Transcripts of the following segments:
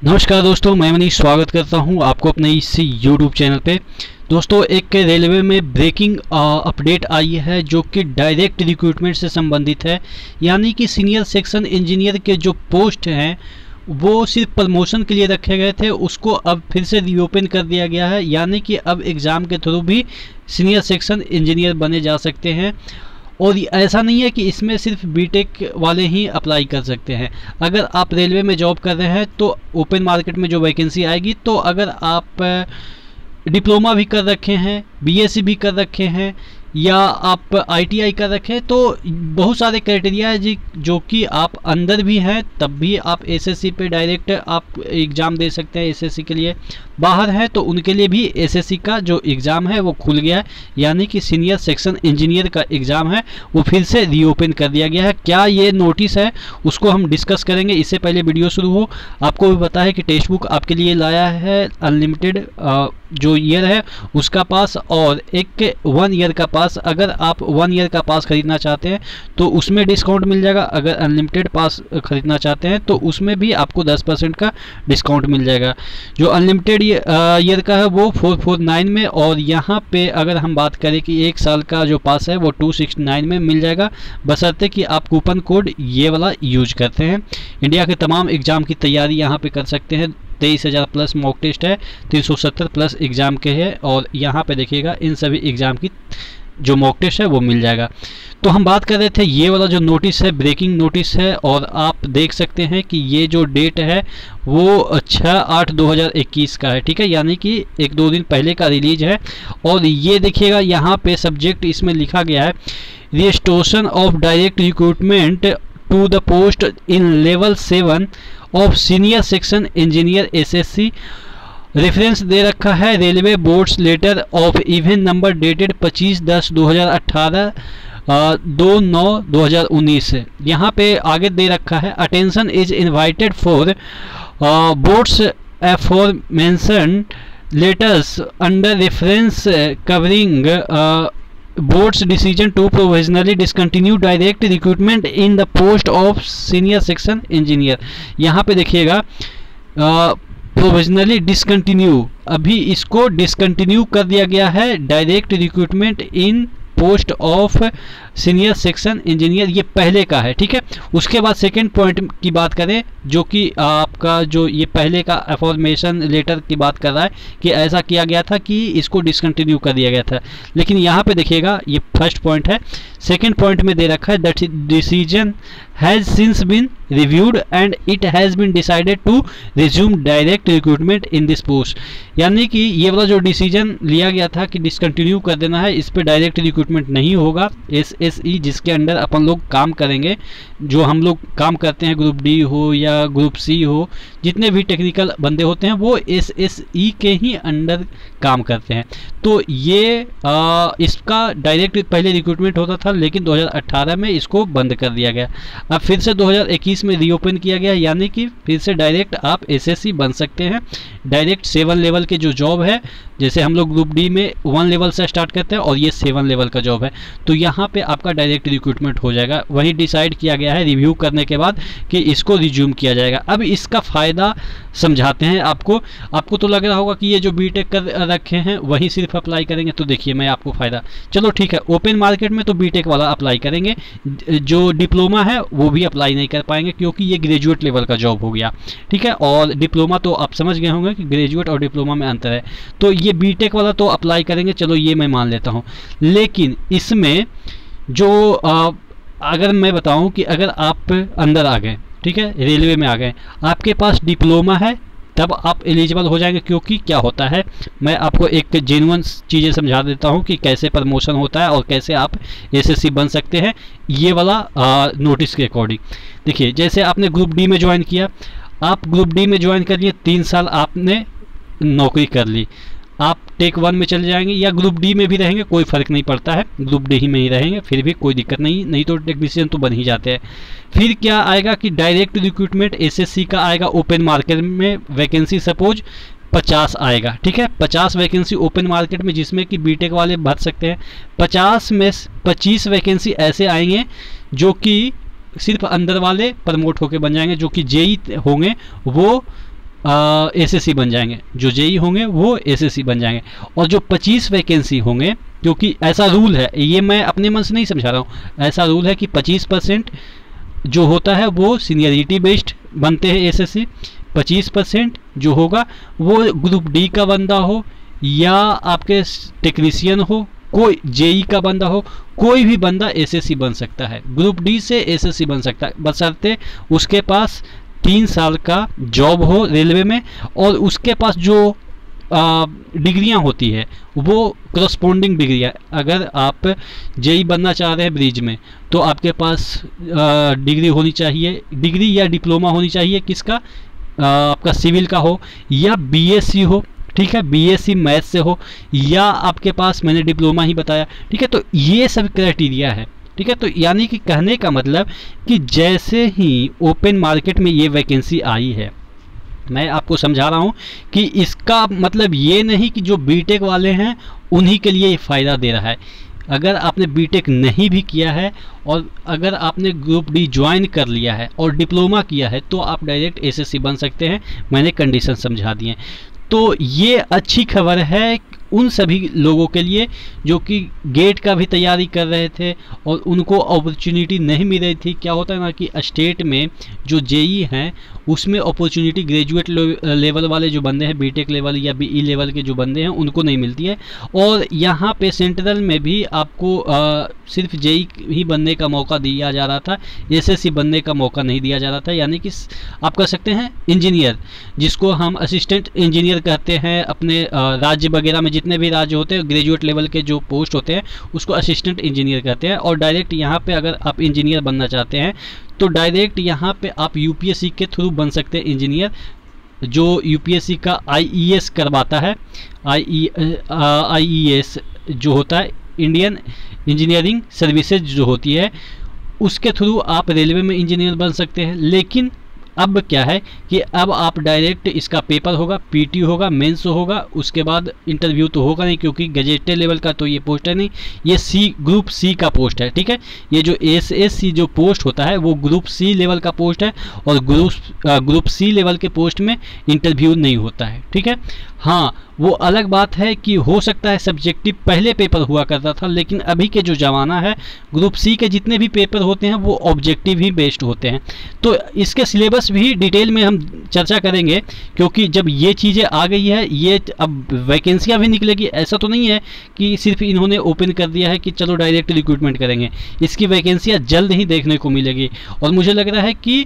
नमस्कार दोस्तों, मैं मनीष स्वागत करता हूं आपको अपने इस YouTube चैनल पे। दोस्तों, एक रेलवे में ब्रेकिंग अपडेट आई है जो कि डायरेक्ट रिक्रूटमेंट से संबंधित है। यानी कि सीनियर सेक्शन इंजीनियर के जो पोस्ट हैं वो सिर्फ प्रमोशन के लिए रखे गए थे, उसको अब फिर से रीओपन कर दिया गया है। यानी कि अब एग्ज़ाम के थ्रू भी सीनियर सेक्शन इंजीनियर बने जा सकते हैं। और ऐसा नहीं है कि इसमें सिर्फ बीटेक वाले ही अप्लाई कर सकते हैं। अगर आप रेलवे में जॉब कर रहे हैं तो ओपन मार्केट में जो वैकेंसी आएगी, तो अगर आप डिप्लोमा भी कर रखे हैं, बीएससी भी कर रखे हैं या आप आईटीआई कर रखे हैं, तो बहुत सारे क्राइटेरिया है जी जो कि आप अंदर भी हैं तब भी आप एसएससी पे डायरेक्ट आप एग्ज़ाम दे सकते हैं। एसएससी के लिए बाहर हैं तो उनके लिए भी एसएससी का जो एग्ज़ाम है वो खुल गया है। यानी कि सीनियर सेक्शन इंजीनियर का एग्ज़ाम है वो फिर से रीओपन कर दिया गया है। क्या ये नोटिस है उसको हम डिस्कस करेंगे। इससे पहले वीडियो शुरू हो, आपको भी पता है कि टेक्स्ट बुक आपके लिए लाया है अनलिमिटेड जो ईयर है उसका पास और एक 1 ईयर का पास। अगर आप 1 ईयर का पास खरीदना चाहते हैं तो उसमें डिस्काउंट मिल जाएगा। अगर अनलिमिटेड पास खरीदना चाहते हैं तो उसमें भी आपको 10% का डिस्काउंट मिल जाएगा। जो अनलिमिटेड ईयर का है वो 449 में, और यहाँ पे अगर हम बात करें कि 1 साल का जो पास है वो 269 में मिल जाएगा, बशर्ते कि आप कूपन कोड ये वाला यूज करते हैं। इंडिया के तमाम एग्ज़ाम की तैयारी यहाँ पे कर सकते हैं। 23,000 प्लस मॉक टेस्ट है, 370 प्लस एग्ज़ाम के हैं, और यहाँ पे देखिएगा इन सभी एग्ज़ाम की जो मॉक टेस्ट है वो मिल जाएगा। तो हम बात कर रहे थे ये वाला जो नोटिस है ब्रेकिंग नोटिस है, और आप देख सकते हैं कि ये जो डेट है वो 6/8/2021 का है। ठीक है, यानी कि 1-2 दिन पहले का रिलीज है। और ये देखिएगा यहाँ पे सब्जेक्ट इसमें लिखा गया है restoration of direct recruitment to the post in level 7 of senior section engineer SSC. Reference दे रखा है railway board's letter of event number dated 25/10/2018 2/9/2019। यहाँ पे आगे दे रखा है attention is invited for board's aforementioned letters under reference covering board's decision to provisionally discontinue direct recruitment in the post of senior section engineer। यहाँ पे देखिएगा provisionally discontinue, अभी इसको डिसकंटिन्यू कर दिया गया है direct recruitment in post of senior section engineer. ये पहले का है। ठीक है, उसके बाद सेकंड पॉइंट की बात करें जो कि आपका जो ये पहले का अफॉर्मेशन लेटर की बात कर रहा है कि ऐसा किया गया था कि इसको डिसकंटिन्यू कर दिया गया था। लेकिन यहाँ पे देखिएगा ये फर्स्ट पॉइंट है। सेकंड पॉइंट में दे रखा है that decision has since been reviewed and it has been decided to resume direct recruitment in this post. यानी कि ये वाला जो डिसीजन लिया गया था कि डिसकंटिन्यू कर देना है, इस पर डायरेक्ट रिक्रूटमेंट नहीं होगा। एसएसई जिसके अंडर अपन लोग काम करेंगे, जो हम लोग काम करते हैं, ग्रुप डी हो या ग्रुप सी हो, जितने भी टेक्निकल बंदे होते हैं वो एसएसई के ही अंडर काम करते हैं। तो ये इसका डायरेक्ट पहले रिक्रूटमेंट होता था, लेकिन 2018 में इसको बंद कर दिया गया। अब फिर से 2021 में रीओपन किया गया, यानी कि फिर से डायरेक्ट आप एसएससी बन सकते हैं। डायरेक्ट 7 लेवल के जो जॉब है, जैसे हम लोग ग्रुप डी में 1 लेवल से स्टार्ट करते हैं और ये 7 लेवल का जॉब है, तो यहाँ पे आपका डायरेक्ट रिक्रूटमेंट हो जाएगा। वही डिसाइड किया गया है रिव्यू करने के बाद कि इसको रिज्यूम किया जाएगा। अब इसका फ़ायदा समझाते हैं आपको तो लग रहा होगा कि ये जो बीटेक कर रखे हैं वही सिर्फ अप्लाई करेंगे, तो देखिए मैं आपको फ़ायदा, चलो ठीक है, ओपन मार्केट में तो बीटेक वाला अप्लाई करेंगे, जो डिप्लोमा है वो भी अप्लाई नहीं कर पाएंगे क्योंकि ये ग्रेजुएट लेवल का जॉब हो गया। ठीक है, और डिप्लोमा तो आप समझ गए होंगे कि ग्रेजुएट और डिप्लोमा में अंतर है, तो ये बीटेक वाला तो अप्लाई करेंगे, चलो ये मैं मान लेता हूँ। लेकिन इसमें जो अगर मैं बताऊँ कि अगर आप अंदर आ गए, ठीक है, रेलवे में आ गए, आपके पास डिप्लोमा है, तब आप एलिजिबल हो जाएंगे। क्योंकि क्या होता है, मैं आपको एक जेन्युइन चीज़ें समझा देता हूं कि कैसे प्रमोशन होता है और कैसे आप एसएससी बन सकते हैं ये वाला नोटिस के अकॉर्डिंग। देखिए, जैसे आपने ग्रुप डी में ज्वाइन किया, आप ग्रुप डी में ज्वाइन कर लिए, 3 साल आपने नौकरी कर ली, आप टेक 1 में चले जाएंगे या ग्रुप डी में भी रहेंगे, कोई फ़र्क नहीं पड़ता है, ग्रुप डी ही में ही रहेंगे, फिर भी कोई दिक्कत नहीं तो टेक्नीशियन तो बन ही जाते हैं। फिर क्या आएगा कि डायरेक्ट रिक्रूटमेंट एसएससी का आएगा ओपन मार्केट में, वैकेंसी सपोज 50 आएगा। ठीक है, 50 वैकेंसी ओपन मार्केट में जिसमें कि बीटेक वाले भर सकते हैं। 50 में 25 वैकेंसी ऐसे आएंगे जो कि सिर्फ अंदर वाले प्रमोट होकर बन जाएंगे, जो कि जेई होंगे वो एसएससी बन जाएंगे, जो जेई होंगे वो एसएससी बन जाएंगे। और जो 25 वैकेंसी होंगे, क्योंकि ऐसा रूल है, ये मैं अपने मन से नहीं समझा रहा हूँ, ऐसा रूल है कि 25% जो होता है वो सीनियरिटी बेस्ड बनते हैं एसएससी, 25% जो होगा वो ग्रुप डी का बंदा हो या आपके टेक्नीशियन हो, कोई जेई का बंदा हो, कोई भी बंदा एसएससी बन सकता है, ग्रुप डी से एसएससी बन सकता है, बशर्ते उसके पास 3 साल का जॉब हो रेलवे में और उसके पास जो डिग्रियां होती है वो करस्पॉन्डिंग डिग्रियां। अगर आप जेई बनना चाह रहे हैं ब्रिज में तो आपके पास डिग्री होनी चाहिए, डिग्री या डिप्लोमा होनी चाहिए, किसका, आपका सिविल का हो या बीएससी हो, ठीक है, बीएससी मैथ से हो, या आपके पास मैंने डिप्लोमा ही बताया, ठीक है। तो ये सब क्राइटेरिया है, ठीक है। तो यानी कि कहने का मतलब कि जैसे ही ओपन मार्केट में ये वैकेंसी आई है, मैं आपको समझा रहा हूँ कि इसका मतलब ये नहीं कि जो बीटेक वाले हैं उन्हीं के लिए ये फ़ायदा दे रहा है। अगर आपने बीटेक नहीं भी किया है और अगर आपने ग्रुप डी ज्वाइन कर लिया है और डिप्लोमा किया है तो आप डायरेक्ट एसएससी बन सकते हैं, मैंने कंडीशन समझा दिए। तो ये अच्छी खबर है उन सभी लोगों के लिए जो कि गेट का भी तैयारी कर रहे थे और उनको अपॉर्चुनिटी नहीं मिल रही थी। क्या होता है ना कि स्टेट में जो जेई हैं उसमें अपॉर्चुनिटी ग्रेजुएट लेवल वाले जो बंदे हैं, बीटेक लेवल या बीई लेवल के जो बंदे हैं उनको नहीं मिलती है। और यहाँ पे सेंट्रल में भी आपको सिर्फ जेई ही बनने का मौका दिया जा रहा था, एसएससी बनने का मौका नहीं दिया जा रहा था। यानी कि आप कह सकते हैं इंजीनियर, जिसको हम असिस्टेंट इंजीनियर कहते हैं, अपने राज्य वगैरह में जितने भी राज्य होते हैं ग्रेजुएट लेवल के जो पोस्ट होते हैं उसको असिस्टेंट इंजीनियर कहते हैं। और डायरेक्ट यहाँ पे अगर आप इंजीनियर बनना चाहते हैं तो डायरेक्ट यहाँ पे आप यूपीएससी के थ्रू बन सकते हैं इंजीनियर, जो यूपीएससी का आईईएस करवाता है। आईईएस जो होता है इंडियन इंजीनियरिंग सर्विसेज जो होती है, उसके थ्रू आप रेलवे में इंजीनियर बन सकते हैं। लेकिन अब क्या है कि अब आप डायरेक्ट इसका पेपर होगा, पीटी होगा, मेंस होगा, उसके बाद इंटरव्यू तो होगा नहीं क्योंकि गजेटेड लेवल का तो ये पोस्ट है नहीं, ये सी ग्रुप सी का पोस्ट है, ठीक है। ये जो एसएससी जो पोस्ट होता है वो ग्रुप सी लेवल का पोस्ट है और ग्रुप सी लेवल के पोस्ट में इंटरव्यू नहीं होता है, ठीक है। हाँ, वो अलग बात है कि हो सकता है सब्जेक्टिव पहले पेपर हुआ करता था, लेकिन अभी के जो ज़माना है ग्रुप सी के जितने भी पेपर होते हैं वो ऑब्जेक्टिव ही बेस्ड होते हैं। तो इसके सिलेबस भी डिटेल में हम चर्चा करेंगे क्योंकि जब ये चीज़ें आ गई है, ये अब वैकेंसियाँ भी निकलेगी। ऐसा तो नहीं है कि सिर्फ इन्होंने ओपन कर दिया है कि चलो डायरेक्ट रिक्रूटमेंट करेंगे, इसकी वैकेंसियाँ जल्द ही देखने को मिलेगी। और मुझे लग रहा है कि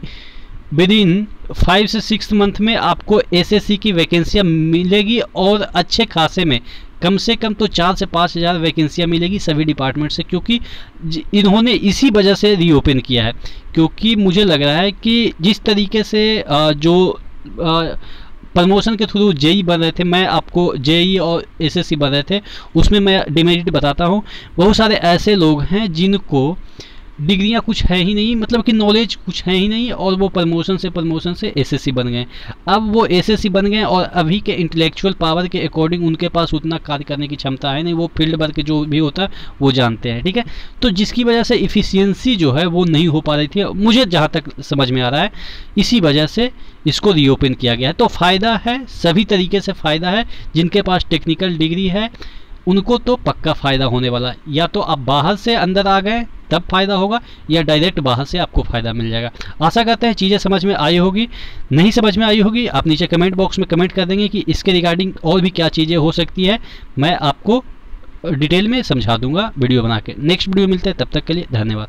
विद इन 5 से 6 मंथ में आपको एसएससी की वैकेंसियाँ मिलेगी और अच्छे खासे में, कम से कम तो 4 से 5 हज़ार वैकेंसियाँ मिलेगी सभी डिपार्टमेंट से, क्योंकि इन्होंने इसी वजह से रीओपन किया है। क्योंकि मुझे लग रहा है कि जिस तरीके से जो प्रमोशन के थ्रू जेई बन रहे थे, मैं आपको जेई और एसएससी बन रहे थे उसमें मैं डिमेरिट बताता हूँ। बहुत सारे ऐसे लोग हैं जिनको डिग्रियां कुछ है ही नहीं, मतलब कि नॉलेज कुछ है ही नहीं, और वो प्रमोशन से एसएससी बन गए। अब वो एसएससी बन गए और अभी के इंटेलेक्चुअल पावर के अकॉर्डिंग उनके पास उतना कार्य करने की क्षमता है नहीं, वो फील्ड वर्क जो भी होता है वो जानते हैं, ठीक है। तो जिसकी वजह से इफ़िशियंसी जो है वो नहीं हो पा रही थी, मुझे जहाँ तक समझ में आ रहा है इसी वजह से इसको रीओपन किया गया है। तो फ़ायदा है, सभी तरीके से फ़ायदा है। जिनके पास टेक्निकल डिग्री है उनको तो पक्का फ़ायदा होने वाला है। या तो आप बाहर से अंदर आ गए तब फ़ायदा होगा, या डायरेक्ट बाहर से आपको फ़ायदा मिल जाएगा। आशा करते हैं चीज़ें समझ में आई होगी। नहीं समझ में आई होगी आप नीचे कमेंट बॉक्स में कमेंट कर देंगे कि इसके रिगार्डिंग और भी क्या चीज़ें हो सकती है, मैं आपको डिटेल में समझा दूंगा वीडियो बना के। नेक्स्ट वीडियो मिलते हैं, तब तक के लिए धन्यवाद।